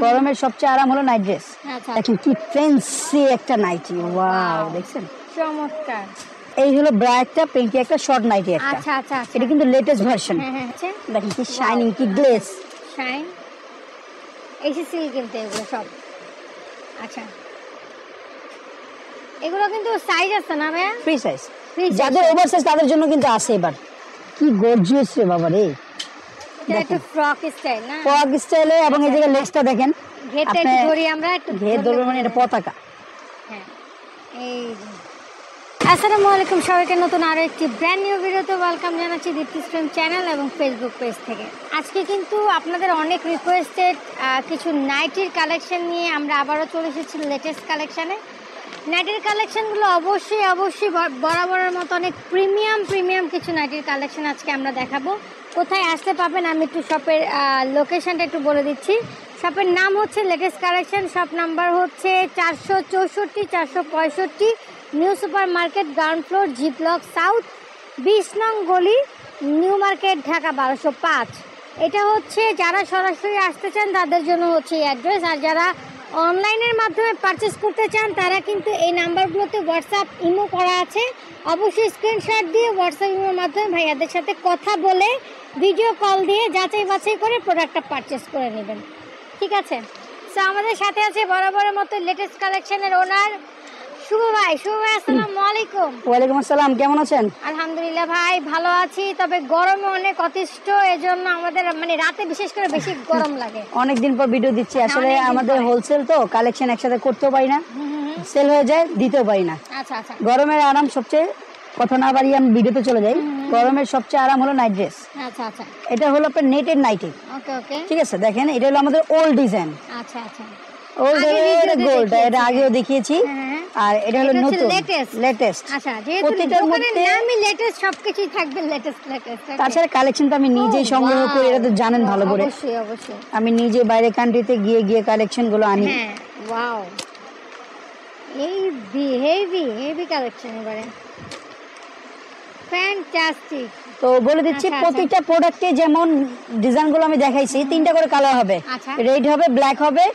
গরমের সবচেয়ে আরাম হলো নাইট ড্রেস। আচ্ছা দেখেন কি ফ্যান্সি একটা নাইটি, ওয়াও দেখছেন। চমৎকার। এই হলো ব্রা একটা, পিঙ্কি একটা, শর্ট নাইটি একটা। আচ্ছা আচ্ছা আচ্ছা। এটা কিন্তু লেটেস্ট ভার্সন। হ্যাঁ আচ্ছা। দেখেন কি শাইনিং, কি গ্লেজ। শাইন এসি সিল্ক কিন্তু এগুলো সব। আচ্ছা এগুলো কিন্তু সাইজ আছে না ভাইয়া? Free size. যাদের ওভার সাইজ তাদের জন্য কিন্তু আছে। এবার কি গর্জিয়াস রে বাবা রে, এটা একটু ফ্রক স্টাইল না? ফ্রক স্টাইলে। এবং এই জায়গায় লেসটা দেখেন, ঘেরটা একটু ধরি আমরা, একটু ঘের ধরবে মানে এটা পতাকা। হ্যাঁ এই আসসালামু আলাইকুম সবাইকে, নতুন আরো একটি ব্র্যান্ড নিউ ভিডিওতে ওয়েলকাম জানাচ্ছি দীপ্তি ফ্রেম চ্যানেল এবং ফেসবুক পেজ থেকে। আজকে কিন্তু আপনাদের অনেক রিকোয়েস্টেড কিছু নাইটির কালেকশন নিয়ে আমরা আবারও চলে এসেছি লেটেস্ট কালেকশানে। নাইটির কালেকশনগুলো অবশ্যই বরাবরের মতো অনেক প্রিমিয়াম কিছু নাইটির কালেকশন আজকে আমরা দেখাবো। কোথায় আসতে পাবেন আমি একটু শপের লোকেশনটা একটু বলে দিচ্ছি। শপের নাম হচ্ছে লেটেস্ট কালেকশন, শপ নাম্বার হচ্ছে 464-465 new super market, ground floor, জি ব্লক সাউথ, 20 নং গলি, নিউ মার্কেট, ঢাকা 1205। এটা হচ্ছে যারা সরাসরি আসতে চান তাদের জন্য হচ্ছে এই অ্যাড্রেস। আর যারা অনলাইনের মাধ্যমে পারচেস করতে চান তারা কিন্তু এই নাম্বারগুলোতে হোয়াটসঅ্যাপ ইমো করা আছে। অবশ্যই স্ক্রিনশট দিয়ে হোয়াটসঅ্যাপ ইমোর মাধ্যমে ভাইয়াদের সাথে কথা বলে ভিডিও কল দিয়ে যাচাই বাছাই করে প্রোডাক্টটা পারচেস করে নেবেন, ঠিক আছে? সো আমাদের সাথে আছে বরাবরের মতো লেটেস্ট কালেকশনের ওনার শুভ ভাই। শুভ ভাই আসসালামু আলাইকুম। ওয়ালাইকুম আসসালাম, কেমন আছেন? আলহামদুলিল্লাহ ভাই ভালো আছি, তবে গরমে অনেক অতিষ্ঠ, এজন্য আমাদের মানে রাতে বিশেষ করে বেশি গরম লাগে। অনেকদিন পর ভিডিও দিচ্ছি, আসলে আমাদের হোলসেল তো কালেকশন একসাথে করতেও পারি না, সেল হয়ে যায়, দিতেও পারি না। আচ্ছা আচ্ছা। গরমের আরাম সবচেয়ে, কথা না বাড়িয়ে আমি ভিডিওতে চলে যাই। গরমের সবচেয়ে আরাম হলো নাইট ড্রেস। আচ্ছা আচ্ছা। এটা হলো আপনার নেটের নাইটি। ওকে ওকে ঠিক আছে, দেখেন এটা হলো আমাদের ওল্ড ডিজাইন। আচ্ছা আচ্ছা। ওল্ড এটা গোল্ড, এটা আগেও দেখিয়েছি। আর এটা হলো নতুন লেটেস্ট। আচ্ছা, যেহেতু দোকানের নামই লেটেস্ট, সবকিছুই থাকবে লেটেস্ট। তাছাড়া কালেকশন তো আমি নিজেই সংগ্রহ করি, এটা তো জানেন ভালো করে। অবশ্যই আমি নিজে বাইরে কান্ট্রিতে গিয়ে কালেকশন গুলো আনি। হ্যাঁ ওয়াও, এই হেভি কালেকশন, এবারে ফ্যান্টাস্টিক। তো বলে দিচ্ছি প্রত্যেকটা প্রোডাক্টে যেমন ডিজাইন গুলো আমি দেখাইছি, 3টা করে কালার হবে। রেড হবে, ব্ল্যাক হবে,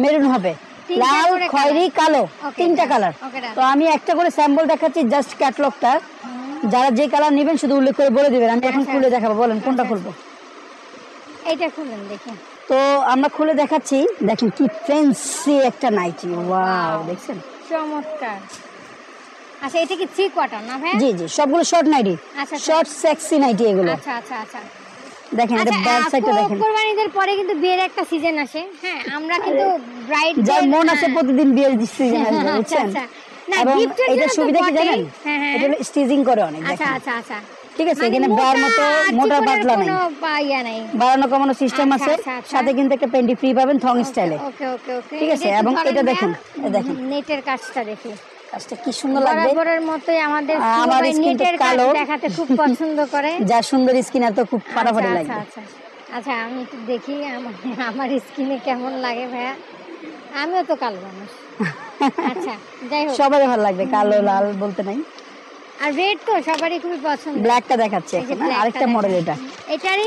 মেরুন হবে, লাল, খয়েরি, কালো, 3টা কালার। তো আমি একটা করে স্যাম্পল দেখাচ্ছি, জাস্ট ক্যাটালগটা। যারা যে কালার নেবেন শুধু উল্লেখ করে বলে দিবেন, আমি এখন খুলে দেখাবো। বলেন কোনটা খুলবো? এইটা খুলেন দেখি। তো আমরা খুলে দেখাচ্ছি। দেখেন কি ফ্যান্সি একটা নাইটি, ওয়াও দেখছেন, চমৎকার। আচ্ছা এটা কি 3 কোয়ার্টার না ভাই? জি জি, সবগুলো short nighty, short sexy nighty এগুলো। আচ্ছা আচ্ছা আচ্ছা। দেখেন এটা ব্যাক সাইডটা দেখেন। কুরবানিদের পরে কিন্তু বিয়ের একটা সিজন আসে। হ্যাঁ, আমরা কিন্তু ব্রাইড যার মন আছে প্রতিদিন বিয়ের সিজন আসবে, বুঝছেন? না এবং গিফটের এটা সুবিধা কি জানেন? এটা হলো স্টিচিং করে অনেক। আচ্ছা আচ্ছা আচ্ছা। ঠিক আছে, এখানে বার মতো মোটা পাতলা নাই, বাড়ানো কমানো সিস্টেম আছে। সাথে কিন্তু একটা পেন্টি ফ্রি পাবেন থং স্টাইলে। ওকে ওকে ওকে, ঠিক আছে। এবং এটা দেখেন, দেখেন নেটের কাজটা দেখি, কাজটা কি সুন্দর লাগবে। বরাবরের মতই আমাদের সবাই নেটের কাজ দেখাতে খুব পছন্দ করে। যা সুন্দর স্কিন, আর তো খুব ফাটাফাটি লাগে। আচ্ছা আচ্ছা, আমি একটু দেখি আমার স্কিনে কেমন লাগে ভাইয়া, আমিও তো কালো মানুষ। আচ্ছা যাই হোক, সবারই ভালো লাগবে, কালো লাল বলতে নাই। আর রেড তো সবারই খুবই পছন্দ। ব্ল্যাকটা দেখাচ্ছি এখন, আরেকটা মডেল।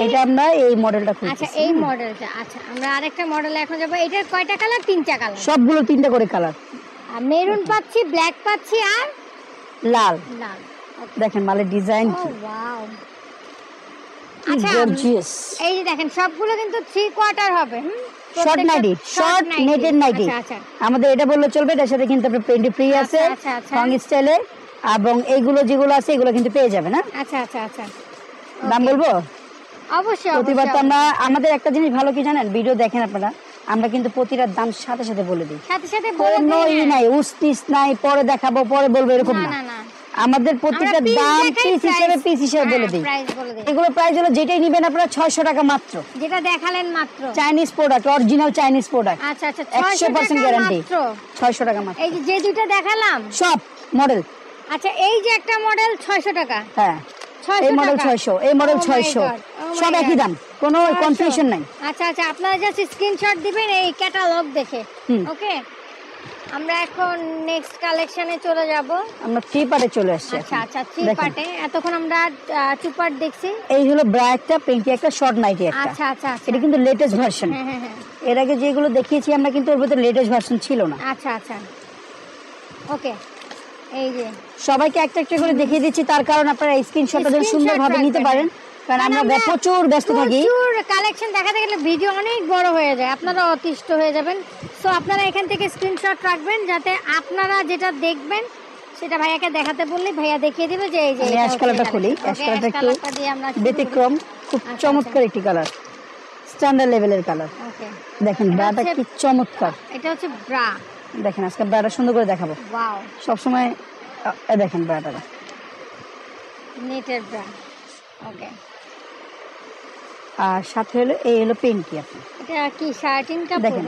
এটা আমরা এই মডেলটা খুলছি। আচ্ছা এই মডেলটা। আচ্ছা আমরা আরেকটা মডেলে এখন যাব। এটার কয়টা কালার? 3টা কালার। সবগুলো 3টা করে কালার। মেরুন পাচ্ছি, ব্ল্যাক পাচ্ছি, আর লাল। দেখেন মালের ডিজাইন ও ওয়াও, আচ্ছা গর্জিয়াস। এই যে দেখেন সবগুলো কিন্তু 3 কোয়ার্টার হবে। শর্ট নাইটি, শর্ট নেটের নাইটি। আমাদের এটা বললে চলবে। এটার সাথে কিন্তু আপনার পেন্টি ফ্রি আছে থং স্টাইলে, এবং এইগুলো যেগুলো আছে এগুলো কিন্তু পেয়ে যাবেন। না আচ্ছা আচ্ছা আচ্ছা, দাম বলবো? অবশ্যই। প্রতিবার তো আমরা, আমাদের একটা জিনিস ভালো কি জানেন, ভিডিও দেখেন আপনারা, আমরা কিন্তু প্রতিটার দাম সাথে সাথে বলে দিই। কোনো ই নাই, উস্তিস নাই, পরে দেখাবো পরে বলবো, এরকম না। আমাদের প্রত্যেকটা দাম পিস হিসেবে বলে দিই। এগুলো প্রাইস হলো যেটাই নিবেন আপনারা 600 টাকা মাত্র। যেটা দেখালেন মাত্র Chinese product, original Chinese product. আচ্ছা আচ্ছা, 100% গ্যারান্টি, 600 টাকা মাত্র। এই যে দুইটা দেখালাম সব মডেল। আচ্ছা এই যে একটা মডেল 600 টাকা। হ্যাঁ, এই মডেল 600, এই মডেল 600, সব একই দাম, কোনো কনফিউশন নাই। আচ্ছা আচ্ছা, আপনারা জাস্ট স্ক্রিনশট দিবেন এই ক্যাটালগ দেখে। ওকে, আমরা এখন নেক্সট কালেকশনে চলে যাব। আমরা থ্রি পার্টে চলে আসছি। আচ্ছা আচ্ছা, থ্রি পার্টে। এতক্ষণ আমরা টু পার্ট দেখছি। এই হলো ব্রা একটা, পিঙ্কি একটা, শর্ট নাইটি একটা। আচ্ছা আচ্ছা, এটা কিন্তু লেটেস্ট ভার্সন। হ্যাঁ হ্যাঁ হ্যাঁ। এর আগে যেগুলো দেখিয়েছি আমরা কিন্তু ওর ভিতরে লেটেস্ট ভার্সন ছিল না। আচ্ছা আচ্ছা, ওকে। এই যে সবাইকে একটা একটা করে দেখিয়ে দিচ্ছি, তার কারণ আপনারা স্ক্রিনশটটা যেন সুন্দরভাবে নিতে পারেন, কারণ আমরা প্রচুর ব্যস্ত থাকি। প্রচুর কালেকশন দেখাতে গেলে ভিডিও অনেক বড় হয়ে যায়, আপনারা অতিষ্ঠ হয়ে যাবেন। সো আপনারা এখান থেকে স্ক্রিনশট রাখবেন, যাতে আপনারা যেটা দেখবেন সেটা ভাইয়াকে দেখাতে বললে ভাইয়া দেখিয়ে দিবে যে এই যে অ্যাশ কালারটা খুলি। অ্যাশ কালারটা একটু ব্যতিক্রম, খুব চমৎকার একটি কালার, স্ট্যান্ডার্ড লেভেলের কালার। ওকে, দেখেন ব্রাটা কি চমৎকার। এটা হচ্ছে ব্রা। দেখেন আজকে ব্রাটা সুন্দর করে দেখাবো। ওয়াও, সব সময় দেখেন ব্রাটা, নেটের ব্রা। ওকে, আর সাথে হলো এই হলো পিঙ্কি। আপনি এটা কি শার্টিং কাপড়? দেখেন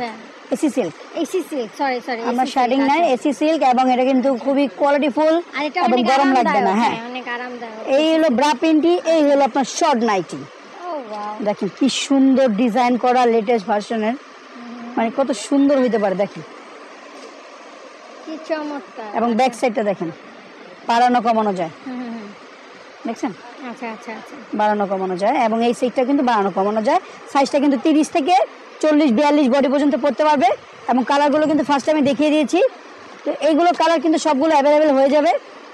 AC silk. AC silk, sorry sorry, আমরা শার্টিং নাই, এসি সিল্ক, এবং এটা কিন্তু খুবই কোয়ালিটিফুল এবং গরম লাগবে না। হ্যাঁ, অনেক আরামদায়ক। এই হলো ব্রা পিন্টি, এই হলো আপনার শর্ট নাইটি। ও ওয়াও, দেখেন কি সুন্দর ডিজাইন করা, লেটেস্ট ভার্সনের, মানে কত সুন্দর হইতে পারে দেখেন, কি চমৎকার। এবং ব্যাক সাইডটা দেখেন, বাড়ানো কমানো যায়, হুম, দেখছেন? আচ্ছা আচ্ছা আচ্ছা, বাড়ানো কমানো যায়, এবং এই সাইডটা কিন্তু বাড়ানো কমানো যায়। সাইজটা কিন্তু 30 থেকে 40-42 বডি পর্যন্ত পড়তে পারবে, এবং কালারগুলো কিন্তু ফার্স্ট আমি দেখিয়ে দিয়েছি। তো এইগুলো কালার কিন্তু সবগুলো অ্যাভেলেবেল হয়ে যাবে।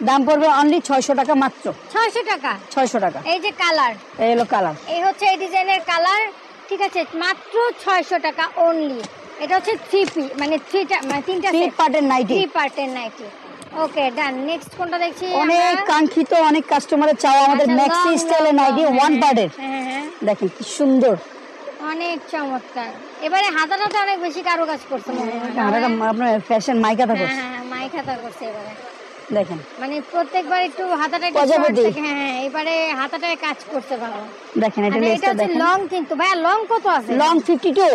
দাম পড়বে অনলি 600 টাকা মাত্র। 600 টাকা? 600 টাকা। এই যে কালার, এই হলো কালার, এই হচ্ছে এই ডিজাইনের কালার, ঠিক আছে? মাত্র 600 টাকা অনলি। এটা হচ্ছে 3 পিস, মানে 3টা থ্রি পার্টের নাইটি। 3 পার্টের নাইটি। ওকে, ডান। নেক্সট কোনটা দেখছি? অনেক কাঙ্ক্ষিত, অনেক কাস্টমারের চাওয়া আমাদের ম্যাক্সি স্টাইলের নাইটি, ওয়ান পার্টের। হ্যাঁ, দেখেন কি সুন্দর, অনেক চমৎকার। এবারে হাতাটাতে অনেক বেশি কারুকাজ করছে মনে হয়। আপনার ফ্যাশন মাইকাটা করছে। হ্যাঁ, মাইক হাতা করছে এবারে। দেখেন মানে প্রত্যেকবার একটু হাতাটা একটু প্রজাপতি। short থাকে। হ্যাঁ, এবারে হাতাটায় কাজ করতে ভালো। দেখেন এটা আচ্ছা, এটা লেসটা হচ্ছে দেখেন, লং, কিন্তু ভাইয়া লং কত আছে? লং 52।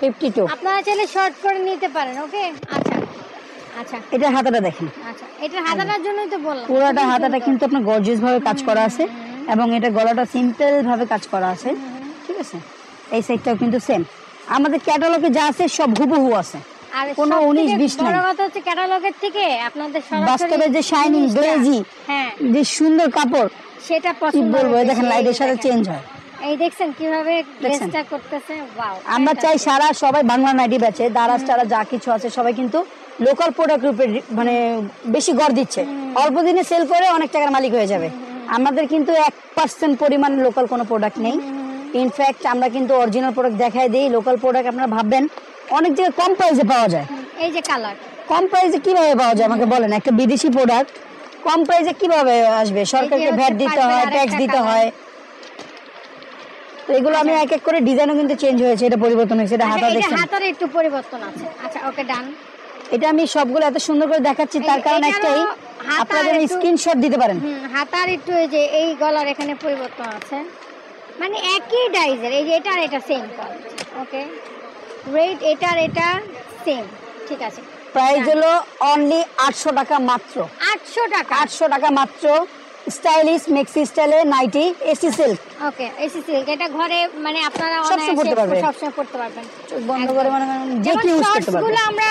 52। আপনারা চাইলে শর্ট করে নিতে পারেন। ওকে, আচ্ছা আচ্ছা এটা হাতাটা দেখেন, আচ্ছা, এটার হাতাটার জন্যই তো বললাম। পুরোটা হাতাটা কিন্তু আপনার গর্জিয়াস ভাবে কাজ করা আছে, এবং এটা গলাটা সিম্পল ভাবে কাজ করা আছে, ঠিক আছে? এই সাইডটাও কিন্তু সেম, আমাদের ক্যাটালগে যা আছে সব হুবহু আছে, আর কোনো 19-20 নাই। বড় কথা হচ্ছে ক্যাটালগের থেকে আপনাদের বাস্তবে যে শাইনিং গ্লেজি, হ্যাঁ, যে সুন্দর কাপড়, সেটা কি পছন্দ বলবো, হবে। দেখেন লাইটের সাথে চেঞ্জ হয়। এই দেখছেন কিভাবে দেখছেন? গ্লেজটা করতেছে। ওয়াও, আমরা চাই সারা সবাই বাংলা নাইটি বেচে, দারাজ টারা যা কিছু আছে সবাই কিন্তু লোকাল প্রোডাক্ট রূপে মানে বেশি গড় দিচ্ছে, অল্প দিনে সেল করে অনেক টাকার মালিক হয়ে যাবে। আমাদের কিন্তু 1% পরিমাণ লোকাল কোনো প্রোডাক্ট নেই। ইনফ্যাক্ট আমরা কিন্তু অরিজিনাল প্রোডাক্ট দেখাই দিই। লোকাল প্রোডাক্ট আপনারা ভাববেন অনেক জায়গায় কম প্রাইসে পাওয়া যায়। এই যে কালার, কম প্রাইসে কিভাবে পাওয়া যায় আমাকে বলেন? একটা বিদেশি প্রোডাক্ট কম প্রাইসে কিভাবে আসবে? সরকারকে ভ্যাট দিতে হয়, ট্যাক্স দিতে হয়। তো এগুলো আমি এক এক করে, ডিজাইনও কিন্তু চেঞ্জ হয়েছে, এটা পরিবর্তন হয়েছে। এটা হাতা দেখছেন, হাতার একটু পরিবর্তন আছে। আচ্ছা, ওকে, ডান। এটা আমি সবগুলো এত সুন্দর করে দেখাচ্ছি তার কারণ একটাই, আপনারা যেন স্ক্রিনশট দিতে পারেন। হাতার একটু এই যে এই গলার এখানে পরিবর্তন আছে, মানে একই ডাইজের। এই যে এটা আর এটা সেম কোয়ালিটি। ওকে, রেট এটার এটা সেম, ঠিক আছে? প্রাইস হলো অনলি 800 টাকা মাত্র। 800 টাকা? 800 টাকা মাত্র। স্টাইলিশ মেক্সি স্টাইলে নাইটি, এসি সিল্ক। ওকে, এসি সিল্ক। এটা ঘরে মানে আপনারা সবসময় পড়তে পারবেন, সবসময় পড়তে পারবেন, বন্ধ করে মানে যে কি ইউজ করতে পারবেন। গুলো আমরা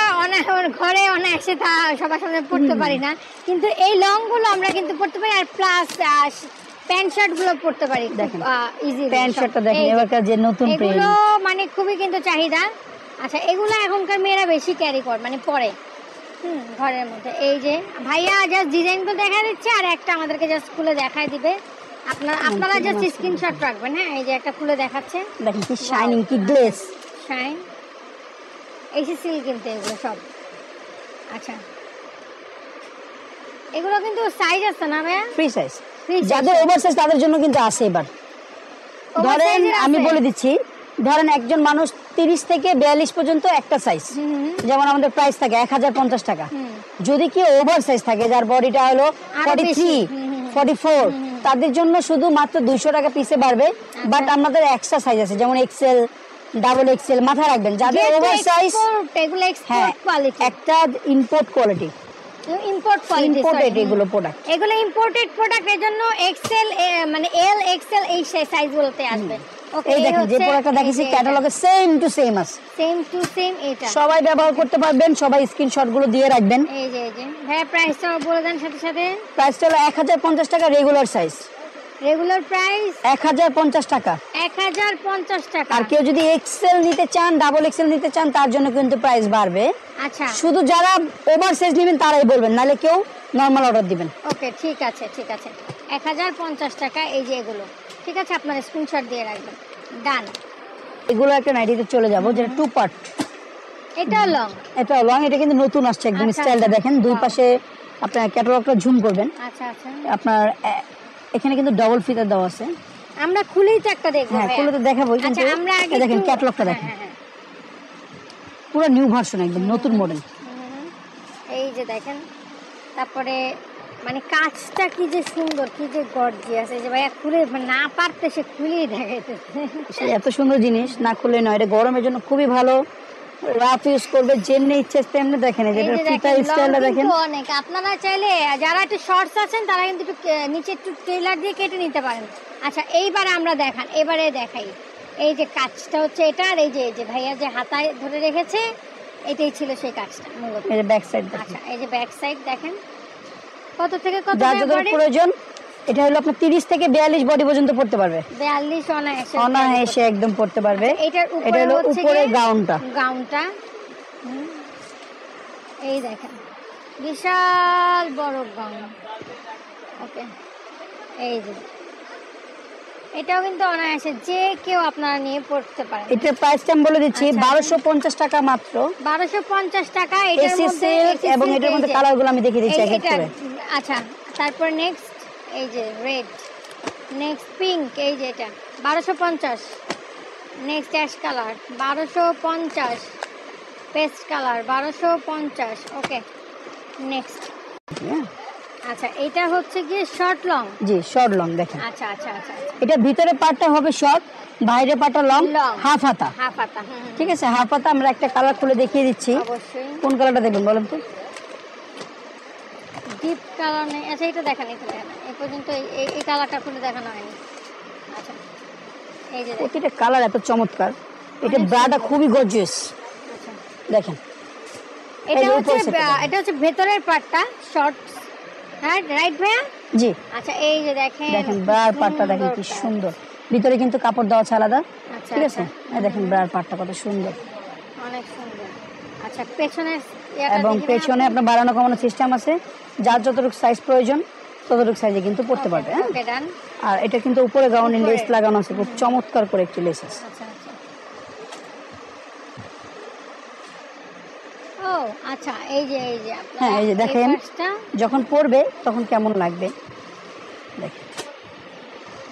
ঘরে অনায়াসে সবার সামনে পড়তে পারি না, কিন্তু এই লং গুলো আমরা কিন্তু পড়তে পারি। আর প্লাস প্যান্ট শার্ট গুলো পড়তে পারি ইজি। প্যান্ট শার্টটা দেখেন এবারকার যে নতুন প্রিন্ট, এগুলো মানে খুবই কিন্তু চাহিদা। আচ্ছা, এগুলো এখনকার মেয়েরা বেশি ক্যারি করে, মানে পরে ঘরের মধ্যে। এই যে ভাইয়া জাস্ট ডিজাইনগুলো দেখা দিচ্ছে, আর একটা আমাদেরকে জাস্ট খুলে দেখাই দিবে। আপনারা জাস্ট স্ক্রিনশট রাখবেন। হ্যাঁ, এই যে একটা খুলে দেখাচ্ছে, দেখেন কি শাইনিং, কি গ্লেজ, শাইন। এসি সিল্ক কিন্তু এগুলো সব। আচ্ছা, এগুলো কিন্তু সাইজ আছে না ভাইয়া? Free size. যাদের ওভার সাইজ তাদের জন্য কিন্তু আছে। এবার ধরেন আমি বলে দিচ্ছি, ধরেন একজন মানুষ 30 থেকে 42 পর্যন্ত একটা সাইজ, যেমন আমাদের প্রাইস থাকে 1050 টাকা। যদি কি ওভার সাইজ থাকে, যার বডিটা হলো 43, 44, তাদের জন্য শুধু মাত্র 200 টাকা পিসে বাড়বে। বাট আমাদের এক্সট্রা সাইজ আছে, যেমন এক্সেল, ডাবল এক্সেল। মাথায় রাখবেন যাদের ওভার সাইজ, এগুলো এক্সপোর্ট কোয়ালিটি, একটা ইম্পোর্ট কোয়ালিটি, ইম্পোর্টেড এগুলো প্রোডাক্ট, এগুলো ইম্পোর্টেড প্রোডাক্ট। এর জন্য এক্সেল মানে এল এক্সেল এই সাইজগুলোতে আসবে। এই দেখেন যে প্রোডাক্টটা দেখিয়েছি ক্যাটালগে সেম টু সেম আছে, সেম টু সেম এটা সবাই ব্যবহার করতে পারবেন, সবাই স্ক্রিনশট গুলো দিয়ে রাখবেন। এই যে ভাই প্রাইসটা বলে দেন সাথে সাথে। প্রাইসটা হলো 1050 টাকা রেগুলার সাইজ, রেগুলার প্রাইস 1050 টাকা। 1050 টাকা। আর কেউ যদি এক্সেল নিতে চান, ডাবল এক্সেল নিতে চান, তার জন্য কিন্তু প্রাইস বাড়বে। আচ্ছা, শুধু যারা ওভার সাইজ নেবেন তারাই বলবেন, নালে কেউ নরমাল অর্ডার দিবেন। ওকে ঠিক আছে 1050 টাকা। এই যে এগুলো ঠিক আছে, আপনারা স্ক্রিনশট দিয়ে রাখবেন। ডান। এগুলো একটা নাইটিতে চলে যাব যেটা টু পার্ট। এটা লং, এটা লং, এটা কিন্তু নতুন আসছে একদম। স্টাইলটা দেখেন, দুই পাশে আপনার ক্যাটালগটা ঝুম করবেন। আচ্ছা আচ্ছা, আপনার এখানে কিন্তু ডাবল ফিতার দেওয়া আছে। আমরা খুলেই তো একটা দেখব। হ্যাঁ খুলে তো দেখাবো, কিন্তু আচ্ছা আমরা আগে দেখেন ক্যাটালগটা দেখেন, পুরো নিউ ভার্সন একদম নতুন মডেল। এই যে দেখেন, তারপরে মানে কাজটা কি যে সুন্দর, কি যে গর্জিয়াস। এই যে ভাইয়া খুলে না পারতে সে খুলেই দেখাইতেছে। এত সুন্দর জিনিস না খুলে নয়, এটা গরমের জন্য খুবই ভালো। রাফ ইউজ করবে, যেমনি ইচ্ছে তেমনি। দেখেন এই যে ফিতা স্টাইলটা দেখেন অনেক। আপনারা চাইলে যারা একটু শর্টস আছেন তারা কিন্তু একটু নিচে একটু টেইলার দিয়ে কেটে নিতে পারেন। আচ্ছা এইবারে আমরা এবারে দেখাই। এই যে কাজটা হচ্ছে এটা, আর এই যে ভাইয়া যে হাতায় ধরে রেখেছে এটাই ছিল সেই কাজটা মূলত। এই যে ব্যাক সাইড। আচ্ছা এই যে ব্যাক সাইড দেখেন, কত থেকে কত যার প্রয়োজন। এটা হলো আপনার 30 থেকে 42 বডি পর্যন্ত পড়তে পারবে। 42 অনায়াসে একদম পড়তে পারবে। এটার এটা হলো উপরে গাউনটা। এই দেখেন বিশাল বড় গাউন। ওকে এই যে এটাও কিন্তু অনায়াসে যে কেউ আপনারা নিয়ে পড়তে পারেন। এটার প্রাইসটা আমি বলে দিচ্ছি 1250 টাকা মাত্র। 1250 টাকা। এটার মধ্যে এবং এটার মধ্যে কালারগুলো আমি দেখিয়ে দিচ্ছি এক এক করে। আচ্ছা তারপর নেক্সট এই যে রেড, নেক্সট পিঙ্ক, এই যে এটা 1250। Next ash colour 1250, paste colour 1250। Okay next. আচ্ছা এটা হচ্ছে কি শর্ট লং? জি শর্ট লং দেখেন। আচ্ছা আচ্ছা আচ্ছা, এটা ভিতরে পার্টটা হবে শর্ট, বাইরে পার্টটা লং, হাফ হাতা। ঠিক আছে, হাফ হাতা। আমরা একটা কালার খুলে দেখিয়ে দিচ্ছি। অবশ্যই। কোন কালারটা দেখবেন বলেন তো? ডিপ কালার নেই। আচ্ছা এটা দেখেন, এই পর্যন্ত এই কালারটা খুলে দেখানো হয়নি। আচ্ছা এই যে প্রতিটা কালার এত চমৎকার। এটা ব্রাটা খুবই গর্জিয়াস। আচ্ছা দেখেন এটা হচ্ছে ভেতরের পার্টটা শর্ট। হ্যাঁ রাইট ভাইয়া? জি। আচ্ছা এই যে দেখেন ব্রার পার্টটা দেখেন কি সুন্দর। ভিতরে কিন্তু কাপড় দেওয়া আছে আলাদা। ঠিক আছে, দেখেন ব্রার পার্টটা কত সুন্দর, অনেক সুন্দর। আচ্ছা পেছনে এবং পেছনে আপনার বাড়ানো কমানো সিস্টেম আছে। যার যতটুকু সাইজ প্রয়োজন ততটুকু সাইজে কিন্তু পড়তে পারবে। আর এটা কিন্তু উপরে গাউনে লেস লাগানো আছে, খুব চমৎকার করে একটি লেস আছে। ও আচ্ছা এই যে হ্যাঁ এই যে দেখেন যখন পরবে তখন কেমন লাগবে দেখেন।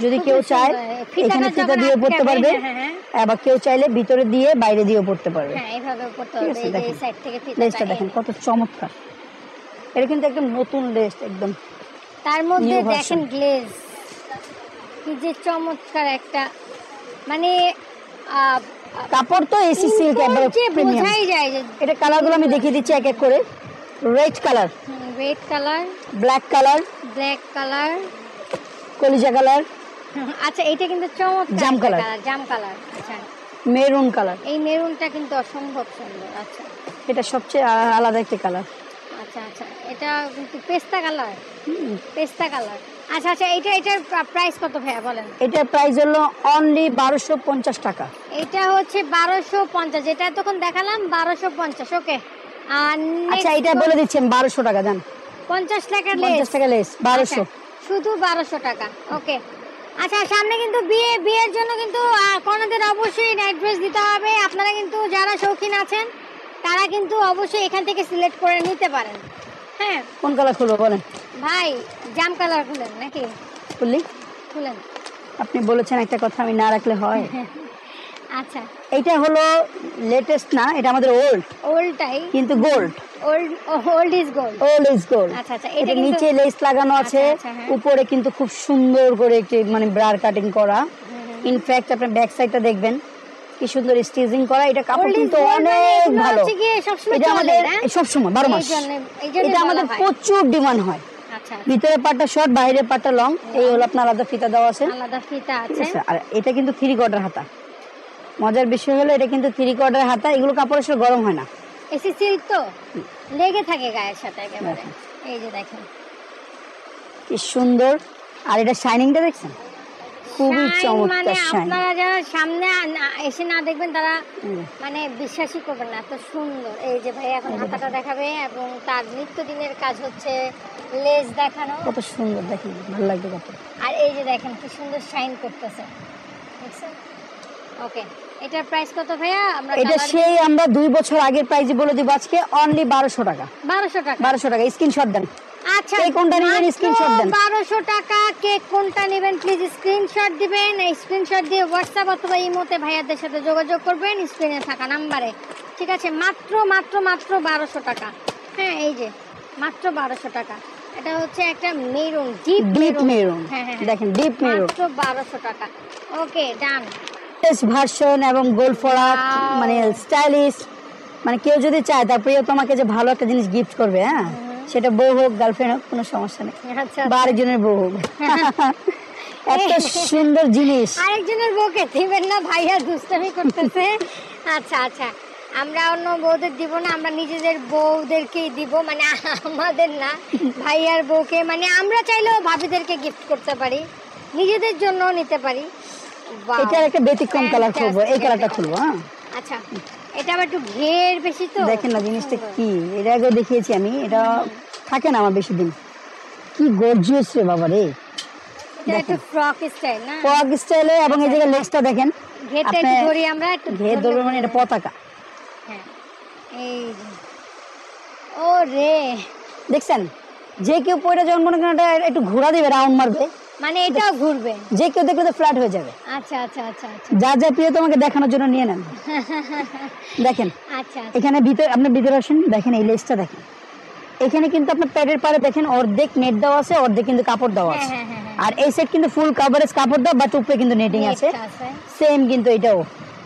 যদি কেউ চায় এখানে ফিতা দিয়ে পড়তে পারবে, আবার কেউ চাইলে ভিতরে দিয়ে বাইরে দিয়েও পড়তে পারবে। হ্যাঁ এইভাবে পড়তে পারবে। এই যে সাইড থেকে ফিতাটা লেসটা দেখেন কত চমৎকার। এটা কিন্তু একদম নতুন লেস একদম। তার মধ্যে দেখেন গ্লেজ কি যে চমৎকার একটা, মানে কাপড় তো এসি সিল্ক একবারে প্রিমিয়াম। বোঝাই যায় যে এটা কালারগুলো আমি দেখিয়ে দিচ্ছি এক এক করে। রেড কালার, ব্ল্যাক কালার, কলিজা কালার। আচ্ছা এটা কিন্তু চমৎকার জাম কালার। আচ্ছা মেরুন কালার। এই মেরুনটা কিন্তু অসম্ভব সুন্দর। আচ্ছা এটা সবচেয়ে আলাদা একটা কালার। আচ্ছা আচ্ছা এটা কিন্তু পেস্তা কালার। আচ্ছা আচ্ছা এটার প্রাইস কত ভাইয়া বলেন? এটার প্রাইস হলো অনলি 1250 টাকা। এটা হচ্ছে 1250, যেটা তখন দেখালাম 1250। ওকে আর আচ্ছা এটা বলে দিচ্ছি আমি 1200 টাকা জান। 50 টাকা লেস 1200, শুধু 1200 টাকা। ওকে আচ্ছা সামনে কিন্তু বিয়ের জন্য কিন্তু কোনদের অবশ্যই নাইট ড্রেস দিতে হবে। আপনারা কিন্তু যারা শৌখিন আছেন তারা কিন্তু অবশ্যই এখান থেকে সিলেক্ট করে নিতে পারেন। হ্যাঁ কোন কালার খুলবো বলেন ভাই? জাম কালার খুলেন নাকি? খুলেন। আপনি বলেছেন একটা কথা আমি না রাখলে হয়? আচ্ছা এটা হলো লেটেস্ট না, এটা আমাদের ওল্ডটাই কিন্তু গোল্ড। Old is gold. আচ্ছা আচ্ছা এটা নিচে লেস লাগানো আছে, উপরে কিন্তু খুব সুন্দর করে একটি মানে ব্রার কাটিং করা। ইনফ্যাক্ট আপনার ব্যাক সাইডটা দেখবেন কি সুন্দর স্টিচিং করা। এটা কাপড় কিন্তু অনেক ভালো। এটা আমাদের সবসময় 12 মাস, এটা আমাদের প্রচুর ডিমান্ড হয়। আচ্ছা ভিতরে পাটটা শর্ট, বাইরের পাটটা লং। এই হলো আপনার আলাদা ফিতা দেওয়া আছে, আলাদা ফিতা আছে। আর এটা কিন্তু 3 কোয়ার্টার হাতা। মজার বিষয় হলো এটা কিন্তু 3 কোয়ার্টার হাতা। এগুলো কাপড় আসলে গরম হয় না, এসি সিল্ক তো লেগে থাকে গায়ের সাথে একেবারে। এই যে দেখেন কি সুন্দর। আর এটা শাইনিংটা দেখছেন, খুবই চমৎকার শাইন। আপনারা যারা সামনে এসে না দেখবেন তারা মানে বিশ্বাসই করবেন না, এত সুন্দর। এই যে ভাই এখন হাতাটা দেখাবে এবং তার নিত্যদিনের কাজ হচ্ছে লেস দেখানো। কত সুন্দর, দেখেন ভালো লাগবে কাপড়। আর এই যে দেখেন কি সুন্দর শাইন করতেছে, দেখছেন? ওকে, এটার প্রাইস কত ভাইয়া? এটা সেই আমরা 2 বছর আগের প্রাইসই বলে দিব আজকে, অনলি 1200 টাকা। 1200 টাকা, 1200 টাকা। স্ক্রিনশট দেন। আচ্ছা, কে কোনটা নেবেন স্ক্রিনশট দেন। 1200 টাকা। কে কোনটা নেবেন প্লিজ স্ক্রিনশট দিবেন। এই স্ক্রিনশট দিয়ে হোয়াটসঅ্যাপ অথবা ইমোতে ভাইয়াদের সাথে যোগাযোগ করবেন স্ক্রিনে থাকা নাম্বারে, ঠিক আছে? মাত্র 1200 টাকা। হ্যাঁ, এই যে মাত্র 1200 টাকা। এটা হচ্ছে একটা মেরুন, ডিপ মেরুন। হ্যাঁ, দেখেন ডিপ মেরুন, মাত্র 1200 টাকা। ওকে, ডান। ভার্সন এবং গোল ফরাক, মানে স্টাইলিশ, মানে কেউ যদি চায় তার প্রিয় তোমাকে যে ভালো একটা জিনিস গিফট করবে, হ্যাঁ, সেটা বউ হোক গার্লফ্রেন্ড হোক, কোনো সমস্যা নেই। আচ্ছা, বা আরেকজনের বউ হোক। এত সুন্দর জিনিস। আরেকজনের বউকে দিবেন না, ভাইয়া দুষ্টামি করতেছে। আচ্ছা আচ্ছা, আমরা অন্য বউদের দিব না, আমরা নিজেদের বউদেরকেই দিব, মানে আমাদের না, ভাইয়ার বউকে। মানে আমরা চাইলেও ভাবিদেরকে গিফট করতে পারি, নিজেদের জন্য নিতে পারি। এটার একটা ব্যতিক্রম কালার খুলবো, এই কালারটা খুলবো। হ্যাঁ, আচ্ছা, এটা আবার একটু ঘের বেশি তো। দেখেন না জিনিসটা কি, এর আগে দেখিয়েছি আমি, এটা থাকে না আমার বেশি দিন। কি গর্জিয়াস রে বাবা রে। এটা একটু ফ্রক স্টাইল না, ফ্রক স্টাইলে। এবং এই জায়গায় লেসটা দেখেন, ঘেরটা একটু ধরি আমরা, একটু ঘের ধরবো, মানে এটা পতাকা। হ্যাঁ, এই যে ও রে, দেখছেন? যে কেউ পয়টা যখন মনে করেন এটা একটু ঘোরা দিবে, রাউন্ড মারবে, মানে এটাও ঘুরবে, যে কেউ দেখলে তো ফ্ল্যাট হয়ে যাবে। আচ্ছা আচ্ছা আচ্ছা আচ্ছা, যা যা প্রিয় তোমাকে দেখানোর জন্য নিয়ে নেন। দেখেন আচ্ছা, এখানে ভিতরে, আপনি ভিতরে আসেন, দেখেন এই লেসটা দেখেন। এখানে কিন্তু আপনার প্যাডের পারে দেখেন অর্ধেক নেট দেওয়া আছে, অর্ধেক কিন্তু কাপড় দেওয়া আছে। আর এই সেট কিন্তু ফুল কভারেজ কাপড় দেওয়া, বাট উপরে কিন্তু নেটিং আছে সেম, কিন্তু এটাও।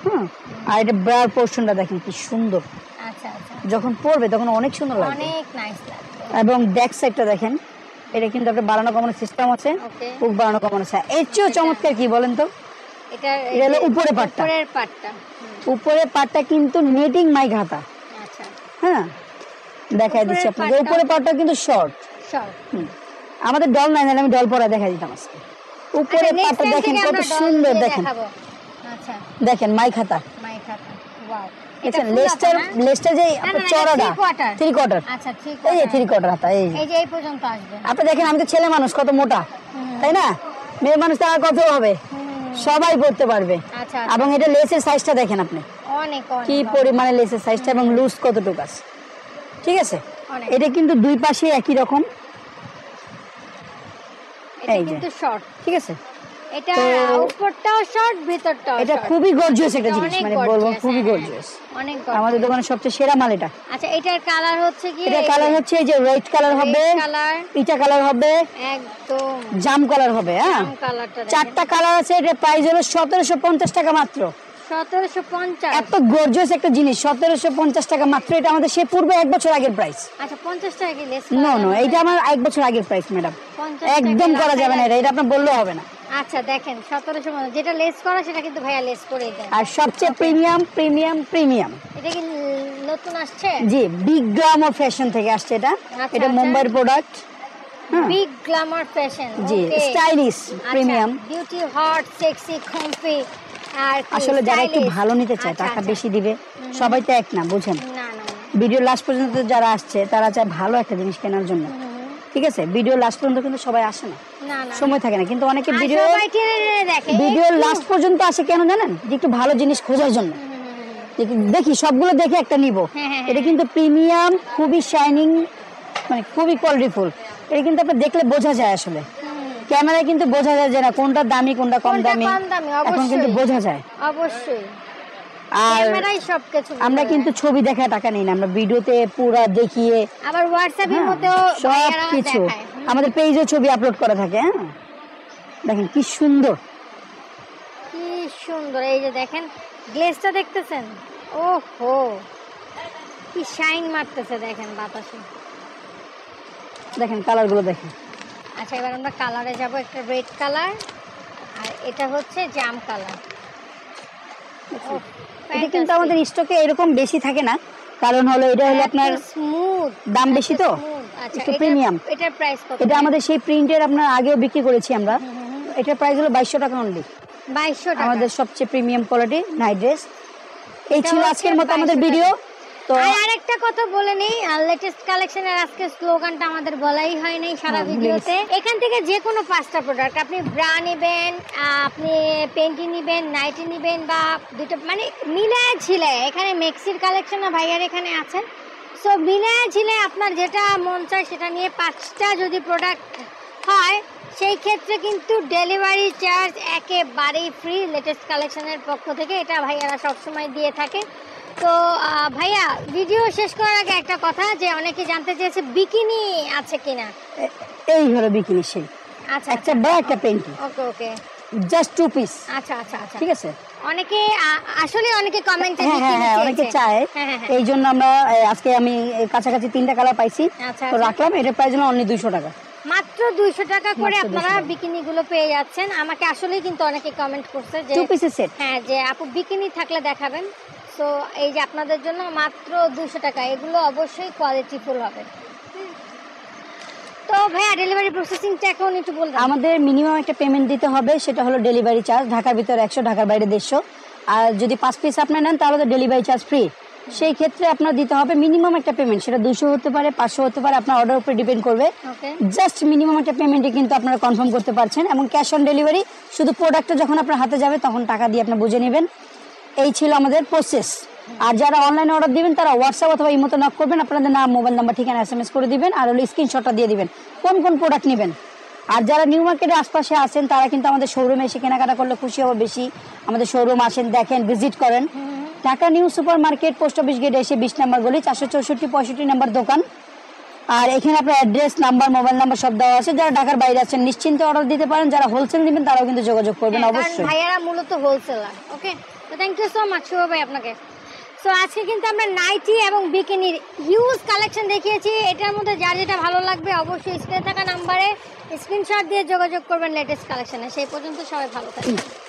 হ্যাঁ, আর এটা ব্রার পোরশনটা দেখেন কি সুন্দর। আচ্ছা আচ্ছা, যখন পরবে তখন অনেক সুন্দর লাগবে, অনেক নাইস লাগবে। এবং ব্যাক সাইডটা দেখেন, এটা কিন্তু একটা বাড়ানো কমানোর সিস্টেম আছে, খুব বাড়ানো কমানো আছে। এর চেয়েও চমৎকার কি বলেন তো, এটা হলো উপরে পাটটা। উপরের পাটটা কিন্তু নেটিং মাইক হাতা। আচ্ছা, হ্যাঁ, দেখাই দিচ্ছি আপনাকে। উপরে পাটটা কিন্তু শর্ট। আমাদের ডল নাই, আমি ডল পরা দেখাই দিতাম আজকে। উপরে পাটটা দেখেন কত সুন্দর, দেখেন। আচ্ছা, দেখেন মাইক হাতা, ওয়াও। দেখেন লেসটা যে চড়াটা 3 কোয়ার্টার। আচ্ছা, ঠিক এই যে 3 কোয়ার্টার হাতা, এই যে এই পর্যন্ত আসবে। আপনি দেখেন, আমি তো ছেলে মানুষ, কত মোটা, তাই না? মেয়ে মানুষ তো আর কত হবে, সবাই পড়তে পারবে। আচ্ছা, এবং এটা লেসের সাইজটা দেখেন আপনি, অনেক কি পরিমাণে লেসের সাইজটা এবং লুজ কতটুকু আছে, ঠিক আছে? এটা কিন্তু দুই পাশে একই রকম, এটা কিন্তু শর্ট, ঠিক আছে? এটা উপরটাও শর্ট, ভিতরটাও। এটা খুবই গর্জিয়াস একটা জিনিস, মানে বলবো খুবই গর্জিয়াস, অনেক আমাদের দোকানের সবচেয়ে সেরা মাল এটা। আচ্ছা, এটার কালার হচ্ছে কি? এটা কালার হচ্ছে এই যে রেড কালার হবে, ইটা কালার হবে, একদম জাম কালার হবে। হ্যাঁ, জাম কালারটা 4টা কালার আছে। এটা প্রাইস হলো 1750 টাকা মাত্র। 1750। এত গর্জিয়াস একটা জিনিস 1750 টাকা মাত্র। এটা আমাদের সে পূর্বে 1 বছর আগের প্রাইস। আচ্ছা, 50 টাকা কি লেস? নো, এটা আমার 1 বছর আগের প্রাইস ম্যাডাম, একদম করা যাবে না, এটা আপনার বললেও হবে না। আচ্ছা, দেখেন 1750, যেটা লেস করা সেটা কিন্তু ভাইয়া লেস করে দেন। আর সবচেয়ে প্রিমিয়াম প্রিমিয়াম প্রিমিয়াম, এটা কি নতুন আসছে? জি, বিগ গ্ল্যামার ফ্যাশন থেকে আসছে এটা। এটা মুম্বাইয়ের প্রোডাক্ট। বিগ গ্ল্যামার ফ্যাশন, জি, stylish premium, beauty, hot, sexy, comfy. আর আসলে যারা একটু ভালো নিতে চায়, টাকা বেশি দিবে, সবাই তো এক না, বুঝেন? না না, ভিডিও লাস্ট পর্যন্ত যারা আসছে তারা চায় ভালো একটা জিনিস কেনার জন্য, ঠিক আছে? ভিডিও লাস্ট পর্যন্ত কিন্তু সবাই আসে না, সময় থাকে না, কিন্তু অনেকে ভিডিও লাস্ট পর্যন্ত আসে কেন জানেন? যে একটু ভালো জিনিস খোঁজার জন্য। দেখি সবগুলো দেখে একটা নিব। এটা কিন্তু প্রিমিয়াম, খুবই শাইনিং, মানে খুবই কোয়ালিটিফুল। এটা কিন্তু আপনি দেখলে বোঝা যায়, আসলে ক্যামেরায় কিন্তু বোঝা যায় যে না কোনটা দামি কোনটা কম দামি, এখন কিন্তু বোঝা যায় অবশ্যই। আর ক্যামেরায় সবকিছু আমরা কিন্তু ছবি দেখা টাকা নেই না, আমরা ভিডিওতে পুরো দেখিয়ে, আবার হোয়াটসঅ্যাপের মধ্যেও সবকিছু আমাদের পেজে ছবি আপলোড করা থাকে। হ্যাঁ, দেখেন কি সুন্দর, কি সুন্দর। এই যে দেখেন গ্লেজটা দেখতেছেন, ওহো কি শাইন মারতেছে, দেখেন বাতাসে। দেখেন কালারগুলো দেখেন। আচ্ছা এবার আমরা কালারে যাব, একটা রেড কালার আর এটা হচ্ছে জাম কালার। এটা কিন্তু আমাদের স্টকে এরকম বেশি থাকে না, কারণ হলো এটা হলো আপনার স্মুথ, দাম বেশি তো, আচ্ছা একটু প্রিমিয়াম। এটার প্রাইস কত? এটা আমাদের সেই প্রিন্টের আপনার আগেও বিক্রি করেছি আমরা, এটার প্রাইস হলো 2200 টাকা অনলি। 2200 টাকা আমাদের সবচেয়ে প্রিমিয়াম কোয়ালিটি নাইট ড্রেস। এই ছিল আজকের মতো আমাদের ভিডিও। তো আরেকটা কথা বলে নেই, লেটেস্ট কালেকশনের আজকে স্লোগানটা আমাদের বলাই হয় নাই সারা ভিডিওতে। এখান থেকে যে কোনো 5টা প্রোডাক্ট আপনি ব্রা নেবেন, আপনি পেন্টি নেবেন, নাইটি নেবেন বা দুটো মানে মিলায় ঝিলায়, এখানে মেক্সির কালেকশন ভাইয়ার এখানে আছে। সো মিলায় ঝিলায় আপনার যেটা মন চায় সেটা নিয়ে 5টা যদি প্রোডাক্ট হয় সেই ক্ষেত্রে কিন্তু ডেলিভারি চার্জ একেবারেই ফ্রি লেটেস্ট কালেকশনের পক্ষ থেকে, এটা ভাইয়ারা সবসময় দিয়ে থাকে। তো ভাইয়া ভিডিও শেষ করার আগে একটা কথা, যে অনেকে জানতে চেয়েছে বিকিনি আছে কিনা। এই হলো বিকিনি সেই, আচ্ছা একটা বড় একটা পেন্টি, ওকে ওকে, জাস্ট 2 পিস। আচ্ছা আচ্ছা আচ্ছা, ঠিক আছে। অনেকে আসলে অনেকে কমেন্টে হ্যাঁ অনেকে চায়, এই জন্য আমরা আজকে আমি কাছাকাছি 3টা কালার পাইছি তো রাখলাম। এটার প্রাইস হলো অনলি 200 টাকা, মাত্র 200 টাকা করে আপনারা বিকিনি গুলো পেয়ে যাচ্ছেন। আমাকে আসলেই কিন্তু অনেকে কমেন্ট করছে যে 2 পিসের সেট, হ্যাঁ যে আপু বিকিনি থাকলে দেখাবেন। সো এই যে আপনাদের জন্য মাত্র 200 টাকা, এগুলো অবশ্যই কোয়ালিটিফুল হবে। তো ভাইয়া ডেলিভারি প্রসেসিংটা এখন একটু বলবেন। আমাদের মিনিমাম একটা পেমেন্ট দিতে হবে, সেটা হলো ডেলিভারি চার্জ। ঢাকার ভিতরে 100, ঢাকার বাইরে 150। আর যদি 5 পিস আপনার নেন তাহলে তো ডেলিভারি চার্জ ফ্রি। সেই ক্ষেত্রে আপনার দিতে হবে মিনিমাম একটা পেমেন্ট, সেটা 200 হতে পারে, 500 হতে পারে, আপনার অর্ডার উপরে ডিপেন্ড করবে। জাস্ট মিনিমাম একটা পেমেন্টে কিন্তু আপনারা কনফার্ম করতে পারছেন, এবং ক্যাশ অন ডেলিভারি। শুধু প্রোডাক্টটা যখন আপনার হাতে যাবে তখন টাকা দিয়ে আপনি বুঝে নেবেন। এই ছিল আমাদের প্রসেস। আর যারা অনলাইনে অর্ডার দিবেন তারা হোয়াটসঅ্যাপ অথবা ইমোতে নক করবেন, আপনাদের নাম, মোবাইল নাম্বার, ঠিকানা SMS করে দিবেন, আর হলো স্ক্রিনশটটা দিয়ে দিবেন কোন কোন প্রোডাক্ট নেবেন। আর যারা নিউ মার্কেটের আশপাশে আছেন তারা কিন্তু আমাদের শোরুমে এসে কেনাকাটা করলে খুশি হবে বেশি। আমাদের শোরুম আসেন, দেখেন, ভিজিট করেন। Dhaka new super market, post office গেটে এসে 20 নম্বর গলি, 464-65 নম্বর দোকান। আর এখানে আপনার অ্যাড্রেস, নাম্বার, মোবাইল নাম্বার সব দেওয়া আছে। যারা ঢাকার বাইরে আছেন নিশ্চিন্তে অর্ডার দিতে পারেন, যারা হোলসেল নেবেন তারাও কিন্তু যোগাযোগ করবেন অবশ্যই। ভাইয়ারা মূলত হোলসেলার। ওকে, তো থ্যাংক ইউ সো মাচ শুভ ভাই আপনাকে। সো আজকে কিন্তু আমরা নাইটি এবং বিকিনির হিউজ কালেকশন দেখিয়েছি। এটার মধ্যে যার যেটা ভালো লাগবে অবশ্যই স্ক্রিনে থাকা নাম্বারে স্ক্রিনশট দিয়ে যোগাযোগ করবেন লেটেস্ট কালেকশনে। সেই পর্যন্ত সবাই ভালো থাকবেন।